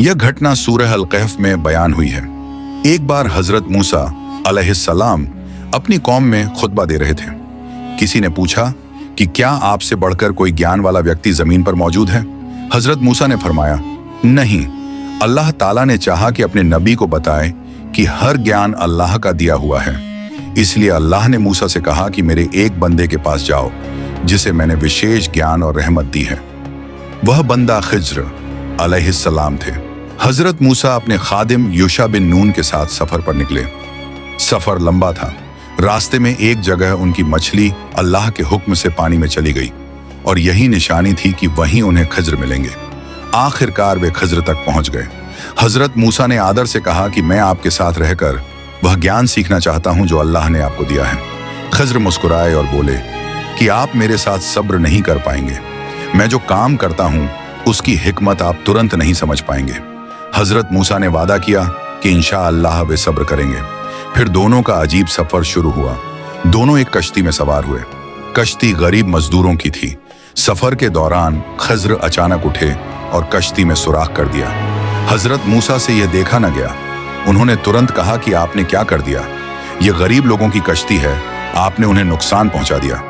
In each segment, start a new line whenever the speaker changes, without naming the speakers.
यह घटना सूरह अल-कहफ में बयान हुई है। एक बार हजरत मूसा अलैहिस्सलाम अपनी कौम में खुतबा दे रहे थे। किसी ने पूछा कि क्या आपसे बढ़कर कोई ज्ञान वाला व्यक्ति जमीन पर मौजूद है? हजरत मूसा ने फरमाया, नहीं, अल्लाह ताला ने चाहा कि अपने नबी को बताए कि हर ज्ञान अल्लाह का दिया हुआ है। इसलिए अल्लाह ने मूसा से कहा कि मेरे एक बंदे के पास जाओ जिसे मैंने विशेष ज्ञान और रहमत दी है। वह बंदा खिज्र अलैहिस्सलाम थे। हजरत मूसा अपने खादिम यूशा बिन नून के साथ सफर पर निकले। सफर लंबा था। रास्ते में एक जगह उनकी मछली अल्लाह के हुक्म से पानी में चली गई और यही निशानी थी कि वहीं उन्हें खिज्र मिलेंगे। आखिरकार वे खिज्र तक पहुंच गए। हजरत मूसा ने आदर से कहा कि मैं आपके साथ रहकर वह ज्ञान सीखना चाहता हूं जो अल्लाह ने आपको दिया है। खिज्र मुस्कुराए और बोले कि आप मेरे साथ सब्र नहीं कर पाएंगे। मैं जो काम करता हूं उसकी हिकमत आप तुरंत नहीं समझ पाएंगे। हजरत मूसा ने वादा किया कि इंशाअल्लाह वे सब्र करेंगे। फिर दोनों का अजीब सफर शुरू हुआ। दोनों एक कश्ती में सवार हुए। कश्ती गरीब मजदूरों की थी। सफर के दौरान खिज्र अचानक उठे और कश्ती में सुराख कर दिया। हजरत मूसा से यह देखा न गया। उन्होंने तुरंत कहा कि आपने क्या कर दिया? यह गरीब लोगों की कश्ती है, आपने उन्हें नुकसान पहुंचा दिया।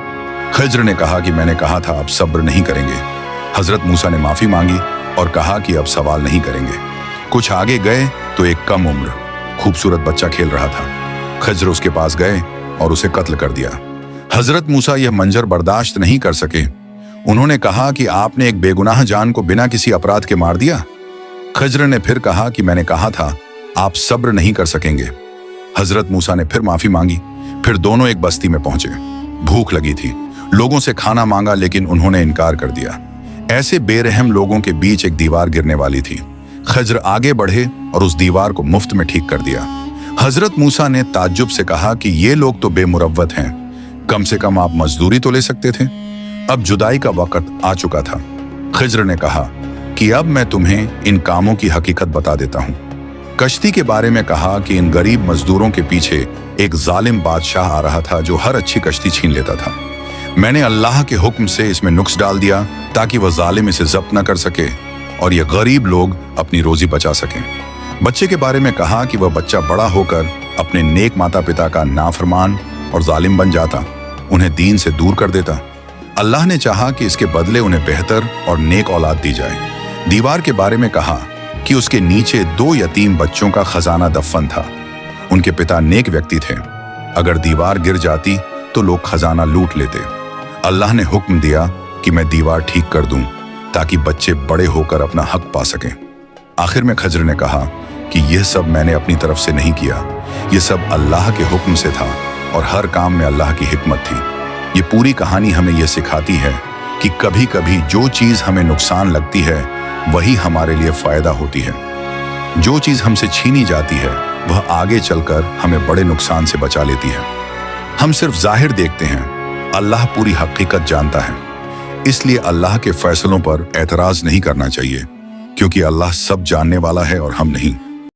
खिज्र ने कहा कि मैंने कहा था आप सब्र नहीं करेंगे। हजरत मूसा ने माफी मांगी और कहा कि अब सवाल नहीं करेंगे। कुछ आगे गए तो एक कम उम्र खूबसूरत बच्चा खेल रहा था। खिज्र उसके पास गए और उसे कत्ल कर दिया। हजरत मूसा यह मंजर बर्दाश्त नहीं कर सके। उन्होंने कहा कि आपने एक बेगुनाह जान को बिना किसी अपराध के मार दिया। खिज्र ने फिर कहा कि मैंने कहा था आप सब्र नहीं कर सकेंगे। हजरत मूसा ने फिर माफी मांगी। फिर दोनों एक बस्ती में पहुंचे। भूख लगी थी। लोगों से खाना मांगा लेकिन उन्होंने इनकार कर दिया। ऐसे बेरहम लोगों के बीच एक दीवार गिरने वाली थी। खिज्र आगे बढ़े और उस दीवार को मुफ्त में ठीक कर दिया। हजरत मूसा ने ताज्जुब से कहा कि ये लोग तो बेमुरव्वत हैं, कम से कम आप मजदूरी तो ले सकते थे। अब जुदाई का वक्त आ चुका था। खिज्र ने कहा कि अब मैं तुम्हें इन कामों की हकीकत बता देता हूं। कश्ती के बारे में कहा कि इन गरीब मजदूरों के पीछे एक जालिम बादशाह आ रहा था जो हर अच्छी कश्ती छीन लेता था। मैंने अल्लाह के हुक्म से इसमें नुक्स डाल दिया ताकि वह जालिम इसे जब्त न कर सके और ये गरीब लोग अपनी रोजी बचा सकें। बच्चे के बारे में कहा कि वह बच्चा बड़ा होकर अपने नेक माता पिता का नाफरमान और जालिम बन जाता, उन्हें दीन से दूर कर देता। अल्लाह ने चाहा कि इसके बदले उन्हें बेहतर और नेक औलाद दी जाए। दीवार के बारे में कहा कि उसके नीचे 2 यतीम बच्चों का खजाना दफन था। उनके पिता नेक व्यक्ति थे। अगर दीवार गिर जाती तो लोग खजाना लूट लेते। अल्लाह ने हुक्म दिया कि मैं दीवार ठीक कर दूं ताकि बच्चे बड़े होकर अपना हक पा सकें। आखिर में खिज्र ने कहा कि यह सब मैंने अपनी तरफ से नहीं किया, यह सब अल्लाह के हुक्म से था और हर काम में अल्लाह की हिकमत थी। ये पूरी कहानी हमें यह सिखाती है कि कभी कभी जो चीज हमें नुकसान लगती है वही हमारे लिए फायदा होती है। जो चीज हमसे छीनी जाती है वह आगे चलकर हमें बड़े नुकसान से बचा लेती है। हम सिर्फ जाहिर देखते हैं, अल्लाह पूरी हकीकत जानता है। इसलिए अल्लाह के फैसलों पर एतराज नहीं करना चाहिए, क्योंकि अल्लाह सब जानने वाला है और हम नहीं।